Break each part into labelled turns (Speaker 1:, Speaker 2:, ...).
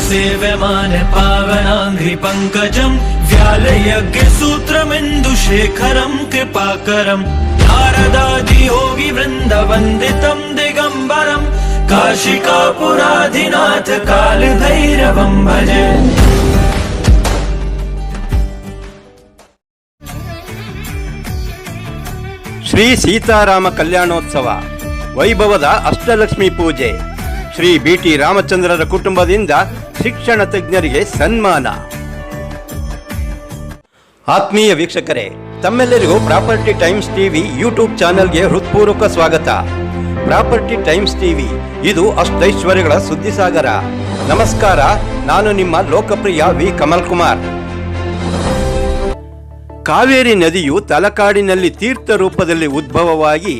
Speaker 1: सेव्यमान पावनाङ्घ्रि पङ्कजं व्यालयज्ञ सूत्रमिन्दुशेखरं कृपाकरं नारदादियोगी वृन्दवन्दितं दिगम्बरं काशिकापुराधिनाथ कालभैरवं भजे।
Speaker 2: ಶ್ರೀ ಸೀತಾರಾಮ ಕಲ್ಯಾಣೋತ್ಸವ ವೈಭವದ ಅಷ್ಟಲಕ್ಷ್ಮಿ ಪೂಜೆ ಶ್ರೀ BT ರಾಮಚಂದ್ರರ ಕುಟುಂಬದಿಂದ ಶಿಕ್ಷಣ ತಜ್ಞರಿಗೆ ಸನ್ಮಾನ. ಆತ್ಮೀಯ ವೀಕ್ಷಕರೇ, ತಮ್ಮೆಲ್ಲರಿಗೂ ಪ್ರಾಪರ್ಟಿ ಟೈಮ್ಸ್ ಟಿವಿ ಯೂಟ್ಯೂಬ್ ಚಾನೆಲ್ಗೆ ಹೃತ್ಪೂರ್ವಕ ಸ್ವಾಗತ. ಪ್ರಾಪರ್ಟಿ ಟೈಮ್ಸ್ ಟಿವಿ ಇದು ಅಷ್ಟೈಶ್ವರ್ಯಗಳ ಸುದ್ದಿಸಾಗರ. ನಮಸ್ಕಾರ, ನಾನು ನಿಮ್ಮ ಲೋಕಪ್ರಿಯ ವಿ ಕಮಲ್ ಕುಮಾರ್. ಕಾವೇರಿ ನದಿಯು ತಲಕಾಡಿನಲ್ಲಿ ತೀರ್ಥ ರೂಪದಲ್ಲಿ ಉದ್ಭವವಾಗಿ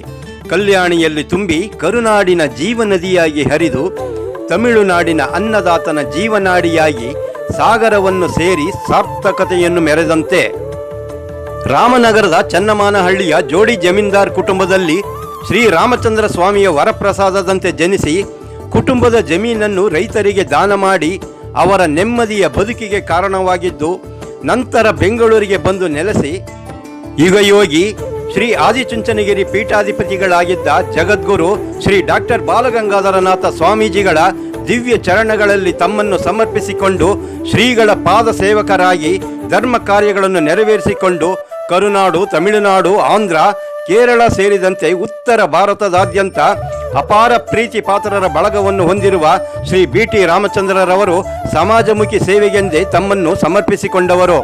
Speaker 2: ಕಲ್ಯಾಣಿಯಲ್ಲಿ ತುಂಬಿ ಕರುನಾಡಿನ ಜೀವನದಿಯಾಗಿ ಹರಿದು ತಮಿಳುನಾಡಿನ ಅನ್ನದಾತನ ಜೀವನಾಡಿಯಾಗಿ ಸಾಗರವನ್ನು ಸೇರಿ ಸಾರ್ಥಕತೆಯನ್ನು ಮೆರೆದಂತೆ ರಾಮನಗರದ ಚನ್ನಮಾನಹಳ್ಳಿಯ ಜೋಡಿ ಜಮೀನ್ದಾರ್ ಕುಟುಂಬದಲ್ಲಿ ಶ್ರೀ ರಾಮಚಂದ್ರ ಸ್ವಾಮಿಯ ವರಪ್ರಸಾದದಂತೆ ಜನಿಸಿ ಕುಟುಂಬದ ಜಮೀನನ್ನು ರೈತರಿಗೆ ದಾನ ಮಾಡಿ ಅವರ ನೆಮ್ಮದಿಯ ಬದುಕಿಗೆ ಕಾರಣವಾಗಿದ್ದು, ನಂತರ ಬೆಂಗಳೂರಿಗೆ ಬಂದು ನೆಲೆಸಿ ಯುಗಯೋಗಿ ಶ್ರೀ ಆದಿಚುಂಚನಗಿರಿ ಪೀಠಾಧಿಪತಿಗಳಾಗಿದ್ದ ಜಗದ್ಗುರು ಶ್ರೀ ಡಾಕ್ಟರ್ ಬಾಲಗಂಗಾಧರನಾಥ ಸ್ವಾಮೀಜಿಗಳ ದಿವ್ಯ ಚರಣಗಳಲ್ಲಿ ತಮ್ಮನ್ನು ಸಮರ್ಪಿಸಿಕೊಂಡು ಶ್ರೀಗಳ ಪಾದ ಸೇವಕರಾಗಿ ಧರ್ಮ ಕಾರ್ಯಗಳನ್ನು ನೆರವೇರಿಸಿಕೊಂಡು ಕರುನಾಡು, ತಮಿಳುನಾಡು, ಆಂಧ್ರ, ಕೇರಳ ಸೇರಿದಂತೆ ಉತ್ತರ ಭಾರತದಾದ್ಯಂತ ಅಪಾರ ಪ್ರೀತಿ ಪಾತ್ರರ ಬಳಗವನ್ನು ಹೊಂದಿರುವ ಶ್ರೀ BT ರಾಮಚಂದ್ರರವರು ಸಮಾಜಮುಖಿ ಸೇವೆಗೆಂದೇ ತಮ್ಮನ್ನು ಸಮರ್ಪಿಸಿಕೊಂಡವರು.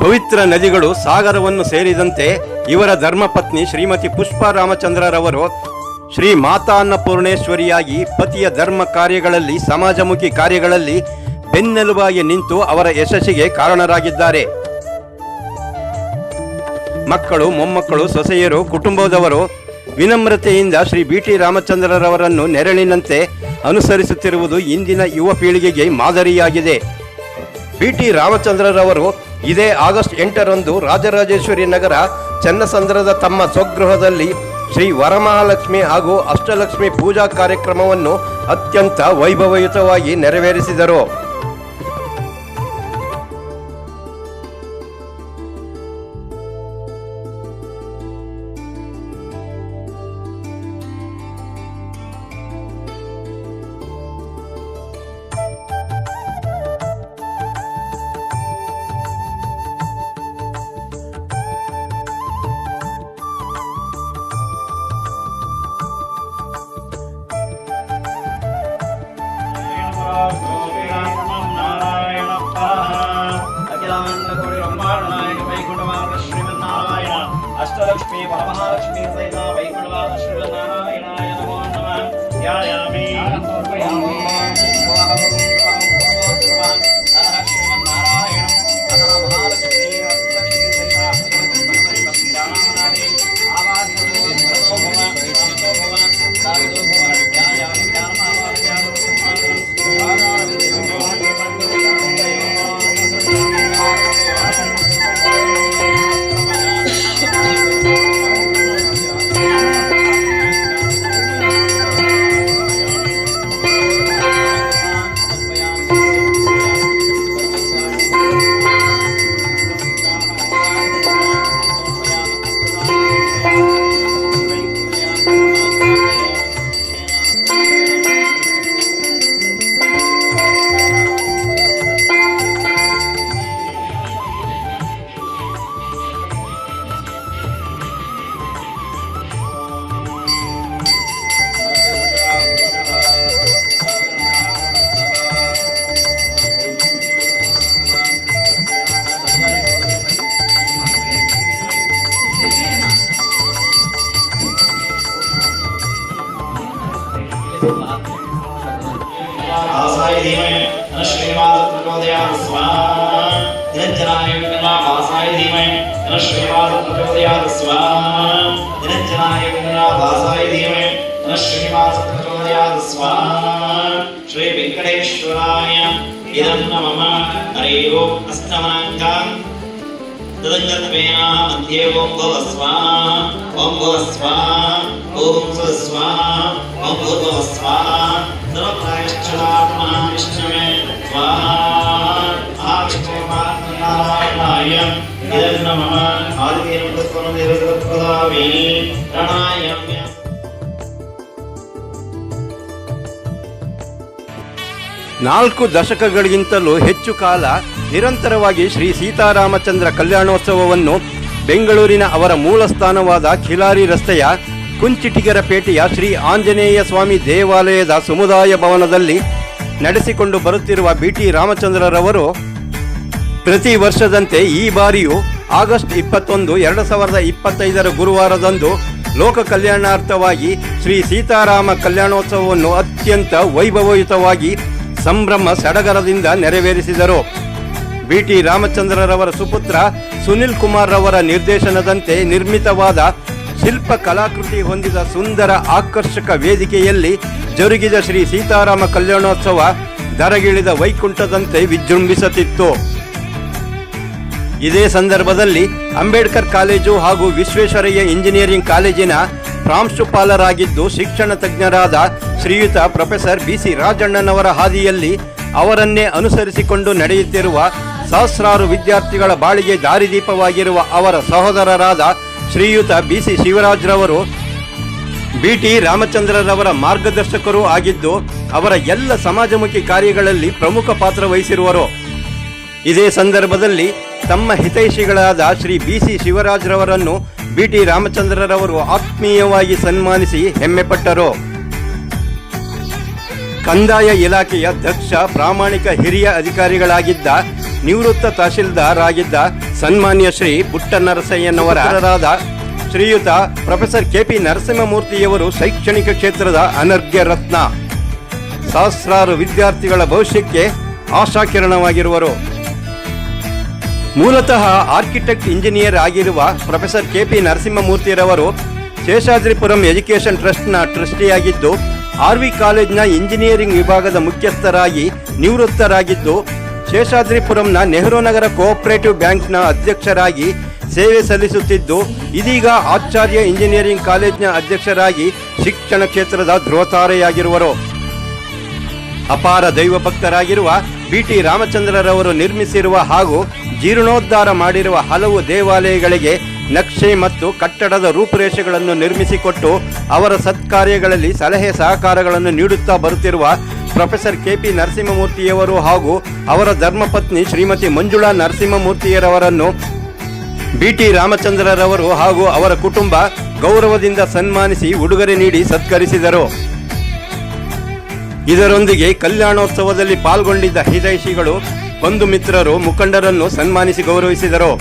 Speaker 2: ಪವಿತ್ರ ನದಿಗಳು ಸಾಗರವನ್ನು ಸೇರಿದಂತೆ ಇವರ ಧರ್ಮಪತ್ನಿ ಶ್ರೀಮತಿ ಪುಷ್ಪ ರಾಮಚಂದ್ರರವರು ಶ್ರೀ ಮಾತಾ ಅನ್ನಪೂರ್ಣೇಶ್ವರಿಯಾಗಿ ಪತಿಯ ಧರ್ಮ ಕಾರ್ಯಗಳಲ್ಲಿ, ಸಮಾಜಮುಖಿ ಕಾರ್ಯಗಳಲ್ಲಿ ಬೆನ್ನೆಲುಬಾಗಿ ನಿಂತು ಅವರ ಯಶಸ್ಸಿಗೆ ಕಾರಣರಾಗಿದ್ದಾರೆ. ಮಕ್ಕಳು, ಮೊಮ್ಮಕ್ಕಳು, ಸೊಸೆಯರು, ಕುಟುಂಬದವರು ವಿನಮ್ರತೆಯಿಂದ ಶ್ರೀ BT ರಾಮಚಂದ್ರರವರನ್ನು ನೆರಳಿನಂತೆ ಅನುಸರಿಸುತ್ತಿರುವುದು ಇಂದಿನ ಯುವ ಪೀಳಿಗೆಗೆ ಮಾದರಿಯಾಗಿದೆ. BT ರಾಮಚಂದ್ರರವರು ಇದೇ ಆಗಸ್ಟ್ 8ರಂದು ರಾಜರಾಜೇಶ್ವರಿ ನಗರ ಚನ್ನಸಂದ್ರದ ತಮ್ಮ ಸ್ವಗೃಹದಲ್ಲಿ ಶ್ರೀ ವರಮಹಾಲಕ್ಷ್ಮಿ ಹಾಗೂ ಅಷ್ಟಲಕ್ಷ್ಮಿ ಪೂಜಾ ಕಾರ್ಯಕ್ರಮವನ್ನು ಅತ್ಯಂತ ವೈಭವಯುತವಾಗಿ ನೆರವೇರಿಸಿದರು.
Speaker 3: अष्टलक्ष्मी वरमहालक्ष्मी सहित वैकुंठवास श्रीनारायणाय नमो नमः। ध्यायामि आसाय धीमहि श्रीनिवास प्रचोदयात् स्वाहा। निरंजनाय विद्महे आसाय धीमहि श्रीनिवास प्रचोदयात् स्वाहा। निरंजनाय विद्महे आसाय धीमहि श्रीनिवास प्रचोदयात् स्वाहा। श्री वेंकटेश्वराय इदं नमः। हरिः ओम्। अष्टमाङ्गं तदङ्गत्वेन मध्ये ओं भुवः स्वाहा, ओं भुवः स्वाहा, ओं स्वः स्वाहा, ओं भूर्भुवः स्वाहा, सर्वप्रायश्चित्तात्मनाविष्णवे स्वाहा आविष्णुनारायणाय नमः आदिदेवतत्वदेवतत्वदावे प्रणायाम्य
Speaker 2: 4 ದಶಕಗಳಿಗಿಂತಲೂ ಹೆಚ್ಚು ಕಾಲ ನಿರಂತರವಾಗಿ ಶ್ರೀ ಸೀತಾರಾಮಚಂದ್ರ ಕಲ್ಯಾಣೋತ್ಸವವನ್ನು ಬೆಂಗಳೂರಿನ ಅವರ ಮೂಲ ಸ್ಥಾನವಾದ ಖಿಲಾರಿ ರಸ್ತೆಯ ಕುಂಚಿಟಿಗರಪೇಟೆಯ ಶ್ರೀ ಆಂಜನೇಯ ಸ್ವಾಮಿ ದೇವಾಲಯದ ಸಮುದಾಯ ಭವನದಲ್ಲಿ ನಡೆಸಿಕೊಂಡು ಬರುತ್ತಿರುವ BT ರಾಮಚಂದ್ರರವರು ಪ್ರತಿ ವರ್ಷದಂತೆ ಈ ಬಾರಿಯೂ ಆಗಸ್ಟ್ 21, 2025 ಗುರುವಾರದಂದು ಲೋಕ ಕಲ್ಯಾಣಾರ್ಥವಾಗಿ ಶ್ರೀ ಸೀತಾರಾಮ ಕಲ್ಯಾಣೋತ್ಸವವನ್ನು ಅತ್ಯಂತ ವೈಭವಯುತವಾಗಿ ಸಂಭ್ರಮ ಸಡಗರದಿಂದ ನೆರವೇರಿಸಿದರು. BT ರಾಮಚಂದ್ರರವರ ಸುಪುತ್ರ ಸುನಿಲ್ ಕುಮಾರ್ ರವರ ನಿರ್ದೇಶನದಂತೆ ನಿರ್ಮಿತವಾದ ಶಿಲ್ಪ ಕಲಾಕೃತಿ ಹೊಂದಿದ ಸುಂದರ ಆಕರ್ಷಕ ವೇದಿಕೆಯಲ್ಲಿ ಜರುಗಿದ ಶ್ರೀ ಸೀತಾರಾಮ ಕಲ್ಯಾಣೋತ್ಸವ ದರಗಿಳಿದ ವೈಕುಂಠದಂತೆ ವಿಜೃಂಭಿಸುತ್ತಿತ್ತು. ಇದೇ ಸಂದರ್ಭದಲ್ಲಿ ಅಂಬೇಡ್ಕರ್ ಕಾಲೇಜು ಹಾಗೂ ವಿಶ್ವೇಶ್ವರಯ್ಯ ಇಂಜಿನಿಯರಿಂಗ್ ಕಾಲೇಜಿನ ಪ್ರಾಂಶುಪಾಲರಾಗಿದ್ದು ಶಿಕ್ಷಣ ತಜ್ಞರಾದ ಶ್ರೀಯುತ ಪ್ರೊಫೆಸರ್ BC ರಾಜಣ್ಣನವರ ಹಾದಿಯಲ್ಲಿ ಅವರನ್ನೇ ಅನುಸರಿಸಿಕೊಂಡು ನಡೆಯುತ್ತಿರುವ ಸಹಸ್ರಾರು ವಿದ್ಯಾರ್ಥಿಗಳ ಬಾಳಿಗೆ ದಾರಿದೀಪವಾಗಿರುವ ಅವರ ಸಹೋದರರಾದ ಶ್ರೀಯುತ BC ಶಿವರಾಜ್ರವರು BT ರಾಮಚಂದ್ರರವರ ಮಾರ್ಗದರ್ಶಕರೂ ಆಗಿದ್ದು ಅವರ ಎಲ್ಲ ಸಮಾಜಮುಖಿ ಕಾರ್ಯಗಳಲ್ಲಿ ಪ್ರಮುಖ ಪಾತ್ರ ವಹಿಸಿರುವರು. ಇದೇ ಸಂದರ್ಭದಲ್ಲಿ ತಮ್ಮ ಹಿತೈಷಿಗಳಾದ ಶ್ರೀ BC ಶಿವರಾಜ್ರವರನ್ನು BT ರಾಮಚಂದ್ರರವರು ಆತ್ಮೀಯವಾಗಿ ಸನ್ಮಾನಿಸಿ ಹೆಮ್ಮೆಪಟ್ಟರು. ಕಂದಾಯ ಇಲಾಖೆಯ ದಕ್ಷ ಪ್ರಾಮಾಣಿಕ ಹಿರಿಯ ಅಧಿಕಾರಿಗಳಾಗಿದ್ದ ನಿವೃತ್ತ ತಹಶೀಲ್ದಾರ್ ಆಗಿದ್ದ ಸನ್ಮಾನ್ಯ ಶ್ರೀ ಪುಟ್ಟನರಸಯ್ಯನವರಾದ ಶ್ರೀಯುತ ಪ್ರೊಫೆಸರ್ KP ನರಸಿಂಹಮೂರ್ತಿಯವರು ಶೈಕ್ಷಣಿಕ ಕ್ಷೇತ್ರದ ಅನರ್ಘ್ಯ ರತ್ನ. ಸಹಸ್ರಾರು ವಿದ್ಯಾರ್ಥಿಗಳ ಭವಿಷ್ಯಕ್ಕೆ ಆಶಾಕಿರಣವಾಗಿರುವರು. ಮೂಲತಃ ಆರ್ಕಿಟೆಕ್ಟ್ ಇಂಜಿನಿಯರ್ ಆಗಿರುವ ಪ್ರೊಫೆಸರ್ KP ನರಸಿಂಹಮೂರ್ತಿರವರು ಶೇಷಾದ್ರಿಪುರಂ ಎಜುಕೇಷನ್ ಟ್ರಸ್ಟ್ನ ಟ್ರಸ್ಟಿಯಾಗಿದ್ದು RV ಕಾಲೇಜ್ನ ಇಂಜಿನಿಯರಿಂಗ್ ವಿಭಾಗದ ಮುಖ್ಯಸ್ಥರಾಗಿ ನಿವೃತ್ತರಾಗಿದ್ದು ಶೇಷಾದ್ರಿಪುರಂನ ನೆಹರು ನಗರ ಕೋಆಪರೇಟಿವ್ ಬ್ಯಾಂಕ್ನ ಅಧ್ಯಕ್ಷರಾಗಿ ಸೇವೆ ಸಲ್ಲಿಸುತ್ತಿದ್ದು ಇದೀಗ ಆಚಾರ್ಯ ಇಂಜಿನಿಯರಿಂಗ್ ಕಾಲೇಜ್ನ ಅಧ್ಯಕ್ಷರಾಗಿ ಶಿಕ್ಷಣ ಕ್ಷೇತ್ರದ ಧ್ರುವತಾರೆಯಾಗಿರುವರು. ಅಪಾರ ದೈವ ಭಕ್ತರಾಗಿರುವ BT ರಾಮಚಂದ್ರರವರು ನಿರ್ಮಿಸಿರುವ ಹಾಗೂ ಜೀರ್ಣೋದ್ಧಾರ ಮಾಡಿರುವ ಹಲವು ದೇವಾಲಯಗಳಿಗೆ ನಕ್ಷೆ ಮತ್ತು ಕಟ್ಟಡದ ರೂಪುರೇಷೆಗಳನ್ನು ನಿರ್ಮಿಸಿಕೊಟ್ಟು ಅವರ ಸತ್ಕಾರ್ಯಗಳಲ್ಲಿ ಸಲಹೆ ಸಹಕಾರಗಳನ್ನು ನೀಡುತ್ತಾ ಬರುತ್ತಿರುವ ಪ್ರೊಫೆಸರ್ KP ನರಸಿಂಹಮೂರ್ತಿಯವರು ಹಾಗೂ ಅವರ ಧರ್ಮಪತ್ನಿ ಶ್ರೀಮತಿ ಮಂಜುಳಾ ನರಸಿಂಹಮೂರ್ತಿಯರವರನ್ನು BT ರಾಮಚಂದ್ರರವರು ಹಾಗೂ ಅವರ ಕುಟುಂಬ ಗೌರವದಿಂದ ಸನ್ಮಾನಿಸಿ ಉಡುಗೊರೆ ನೀಡಿ ಸತ್ಕರಿಸಿದರು. ಇದರೊಂದಿಗೆ ಕಲ್ಯಾಣೋತ್ಸವದಲ್ಲಿ ಪಾಲ್ಗೊಂಡಿದ್ದ ಹಿತೈಷಿಗಳು, ಬಂಧು ಮಿತ್ರರು, ಮುಖಂಡರನ್ನು ಸನ್ಮಾನಿಸಿ ಗೌರವಿಸಿದರು.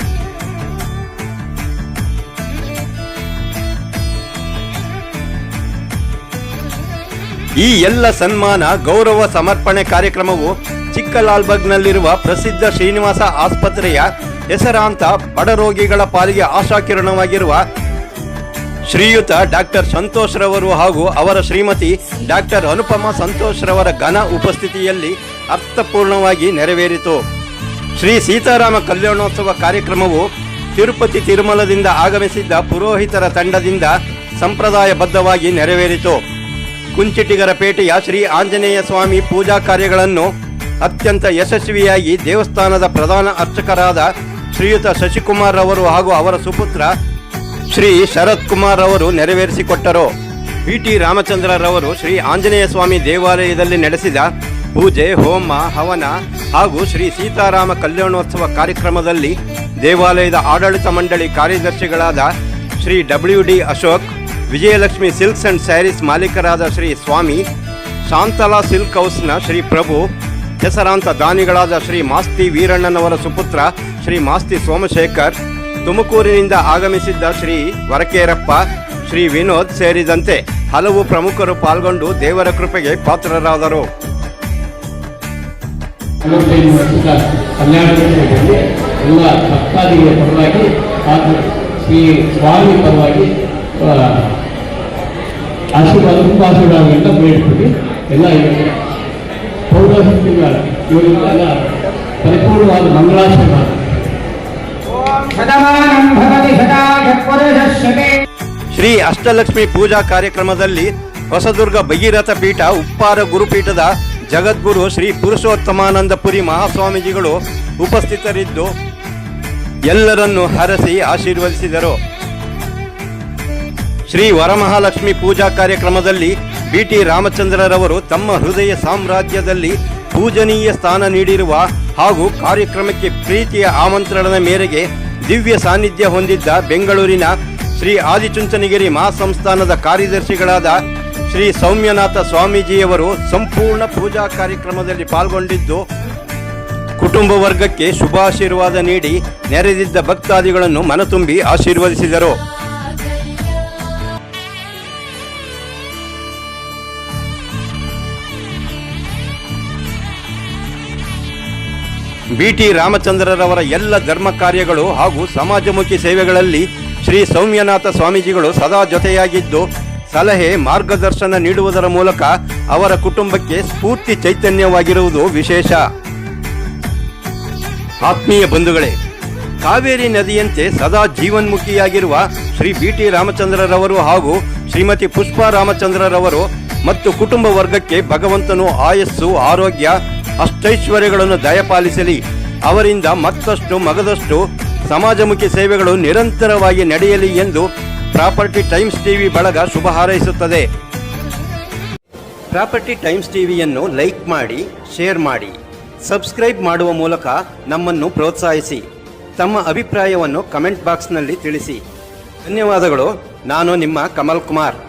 Speaker 2: ಈ ಎಲ್ಲ ಸನ್ಮಾನ ಗೌರವ ಸಮರ್ಪಣೆ ಕಾರ್ಯಕ್ರಮವು ಚಿಕ್ಕಲಾಲ್ಬಾಗ್ನಲ್ಲಿರುವ ಪ್ರಸಿದ್ಧ ಶ್ರೀನಿವಾಸ ಆಸ್ಪತ್ರೆಯ ಹೆಸರಾಂತ ಬಡ ರೋಗಿಗಳ ಪಾಲಿಗೆ ಆಶಾಕಿರಣವಾಗಿರುವ ಶ್ರೀಯುತ ಡಾಕ್ಟರ್ ಸಂತೋಷ್ ರವರು ಹಾಗೂ ಅವರ ಶ್ರೀಮತಿ ಡಾಕ್ಟರ್ ಅನುಪಮಾ ಸಂತೋಷ್ ರವರ ಘನ ಉಪಸ್ಥಿತಿಯಲ್ಲಿ ಅರ್ಥಪೂರ್ಣವಾಗಿ ನೆರವೇರಿತು. ಶ್ರೀ ಸೀತಾರಾಮ ಕಲ್ಯಾಣೋತ್ಸವ ಕಾರ್ಯಕ್ರಮವು ತಿರುಪತಿ ತಿರುಮಲದಿಂದ ಆಗಮಿಸಿದ್ದ ಪುರೋಹಿತರ ತಂಡದಿಂದ ಸಂಪ್ರದಾಯಬದ್ಧವಾಗಿ ನೆರವೇರಿತು. ಕುಂಚಿಟಿಗರಪೇಟೆಯ ಶ್ರೀ ಆಂಜನೇಯ ಸ್ವಾಮಿ ಪೂಜಾ ಕಾರ್ಯಗಳನ್ನು ಅತ್ಯಂತ ಯಶಸ್ವಿಯಾಗಿ ದೇವಸ್ಥಾನದ ಪ್ರಧಾನ ಅರ್ಚಕರಾದ ಶ್ರೀಯುತ ಶಶಿಕುಮಾರ್ ರವರು ಹಾಗೂ ಅವರ ಸುಪುತ್ರ ಶ್ರೀ ಶರತ್ ಕುಮಾರ್ ಅವರು ನೆರವೇರಿಸಿಕೊಟ್ಟರು. BT ರಾಮಚಂದ್ರರವರು ಶ್ರೀ ಆಂಜನೇಯ ಸ್ವಾಮಿ ದೇವಾಲಯದಲ್ಲಿ ನಡೆಸಿದ ಪೂಜೆ, ಹೋಮ, ಹವನ ಹಾಗೂ ಶ್ರೀ ಸೀತಾರಾಮ ಕಲ್ಯಾಣೋತ್ಸವ ಕಾರ್ಯಕ್ರಮದಲ್ಲಿ ದೇವಾಲಯದ ಆಡಳಿತ ಮಂಡಳಿ ಕಾರ್ಯದರ್ಶಿಗಳಾದ Shri WD Ashok, Vijayalakshmi silks and sarees ಮಾಲೀಕರಾದ ಶ್ರೀ ಸ್ವಾಮಿ, ಶಾಂತಲಾ ಸಿಲ್ಕ್ ಹೌಸ್ನ ಶ್ರೀ ಪ್ರಭು, ಹೆಸರಾಂತ ದಾನಿಗಳಾದ ಶ್ರೀ ಮಾಸ್ತಿ ವೀರಣ್ಣನವರ ಸುಪುತ್ರ ಶ್ರೀ ಮಾಸ್ತಿ ಸೋಮಶೇಖರ್, ತುಮಕೂರಿನಿಂದ ಆಗಮಿಸಿದ್ದ ಶ್ರೀ ವರಕೇರಪ್ಪ, ಶ್ರೀ ವಿನೋದ್ ಸೇರಿದಂತೆ ಹಲವು ಪ್ರಮುಖರು ಪಾಲ್ಗೊಂಡು ದೇವರ ಕೃಪೆಗೆ ಪಾತ್ರರಾದರು.
Speaker 4: ಎಲ್ಲ ಭಕ್ತಾದಿಗಳ ಪರವಾಗಿ ಹಾಗೂ ಶ್ರೀ ಸ್ವಾಮಿ ಪರವಾಗಿ ಆಶೀರ್ವಾದಗಳನ್ನು ಬೇಡ್ತೀವಿ. ಎಲ್ಲ ಪೌರಹಿಗಳ ಇವರಿಗೆಲ್ಲ ಪರಿಪೂರ್ಣವಾದ ಮಂಗಳಾಶೀರ್ವಾದ.
Speaker 2: ಶ್ರೀ ಅಷ್ಟಲಕ್ಷ್ಮಿ ಪೂಜಾ ಕಾರ್ಯಕ್ರಮದಲ್ಲಿ ಹೊಸದುರ್ಗ ಭಗೀರಥ ಪೀಠ ಉಪ್ಪಾರ ಗುರುಪೀಠದ ಜಗದ್ಗುರು ಶ್ರೀ ಪುರುಷೋತ್ತಮಾನಂದಪುರಿ ಮಹಾಸ್ವಾಮೀಜಿಗಳು ಉಪಸ್ಥಿತರಿದ್ದು ಎಲ್ಲರನ್ನು ಹರಸಿ ಆಶೀರ್ವದಿಸಿದರು. ಶ್ರೀ ವರಮಹಾಲಕ್ಷ್ಮಿ ಪೂಜಾ ಕಾರ್ಯಕ್ರಮದಲ್ಲಿ BT ರಾಮಚಂದ್ರರವರು ತಮ್ಮ ಹೃದಯ ಸಾಮ್ರಾಜ್ಯದಲ್ಲಿ ಪೂಜನೀಯ ಸ್ಥಾನ ನೀಡಿರುವ ಹಾಗೂ ಕಾರ್ಯಕ್ರಮಕ್ಕೆ ಪ್ರೀತಿಯ ಆಮಂತ್ರಣದ ಮೇರೆಗೆ ದಿವ್ಯ ಸಾನ್ನಿಧ್ಯ ಹೊಂದಿದ್ದ ಬೆಂಗಳೂರಿನ ಶ್ರೀ ಆದಿಚುಂಚನಗಿರಿ ಮಹಾಸಂಸ್ಥಾನದ ಕಾರ್ಯದರ್ಶಿಗಳಾದ ಶ್ರೀ ಸೌಮ್ಯನಾಥ ಸ್ವಾಮೀಜಿಯವರು ಸಂಪೂರ್ಣ ಪೂಜಾ ಕಾರ್ಯಕ್ರಮದಲ್ಲಿ ಪಾಲ್ಗೊಂಡಿದ್ದು ಕುಟುಂಬ ವರ್ಗಕ್ಕೆ ಶುಭಾಶೀರ್ವಾದ ನೀಡಿ ನೆರೆದಿದ್ದ ಭಕ್ತಾದಿಗಳನ್ನು ಮನತುಂಬಿ ಆಶೀರ್ವದಿಸಿದರು. BT ರಾಮಚಂದ್ರರವರ ಎಲ್ಲ ಧರ್ಮ ಕಾರ್ಯಗಳು ಹಾಗೂ ಸಮಾಜಮುಖಿ ಸೇವೆಗಳಲ್ಲಿ ಶ್ರೀ ಸೌಮ್ಯನಾಥ ಸ್ವಾಮೀಜಿಗಳು ಸದಾ ಜೊತೆಯಾಗಿದ್ದು ಸಲಹೆ ಮಾರ್ಗದರ್ಶನ ನೀಡುವುದರ ಮೂಲಕ ಅವರ ಕುಟುಂಬಕ್ಕೆ ಸ್ಫೂರ್ತಿ ಚೈತನ್ಯವಾಗಿರುವುದು ವಿಶೇಷ. ಆತ್ಮೀಯ ಬಂಧುಗಳೇ, ಕಾವೇರಿ ನದಿಯಂತೆ ಸದಾ ಜೀವನ್ಮುಖಿಯಾಗಿರುವ ಶ್ರೀ BT ರಾಮಚಂದ್ರರವರು ಹಾಗೂ ಶ್ರೀಮತಿ ಪುಷ್ಪಾ ರಾಮಚಂದ್ರರವರು ಮತ್ತು ಕುಟುಂಬ ವರ್ಗಕ್ಕೆ ಭಗವಂತನು ಆಯಸ್ಸು, ಆರೋಗ್ಯ, ಅಷ್ಟೈಶ್ವರ್ಯಗಳನ್ನು ದಯಪಾಲಿಸಲಿ. ಅವರಿಂದ ಮತ್ತಷ್ಟು ಮಗದಷ್ಟು ಸಮಾಜಮುಖಿ ಸೇವೆಗಳು ನಿರಂತರವಾಗಿ ನಡೆಯಲಿ ಎಂದು ಪ್ರಾಪರ್ಟಿ ಟೈಮ್ಸ್ ಟಿವಿ ಬಳಗ ಶುಭ ಹಾರೈಸುತ್ತದೆ. ಪ್ರಾಪರ್ಟಿ ಟೈಮ್ಸ್ ಟಿವಿಯನ್ನು ಲೈಕ್ ಮಾಡಿ, ಶೇರ್ ಮಾಡಿ, ಸಬ್ಸ್ಕ್ರೈಬ್ ಮಾಡುವ ಮೂಲಕ ನಮ್ಮನ್ನು ಪ್ರೋತ್ಸಾಹಿಸಿ. ತಮ್ಮ ಅಭಿಪ್ರಾಯವನ್ನು ಕಮೆಂಟ್ ಬಾಕ್ಸ್ನಲ್ಲಿ ತಿಳಿಸಿ. ಧನ್ಯವಾದಗಳು. ನಾನು ನಿಮ್ಮ ಕಮಲ್ ಕುಮಾರ್.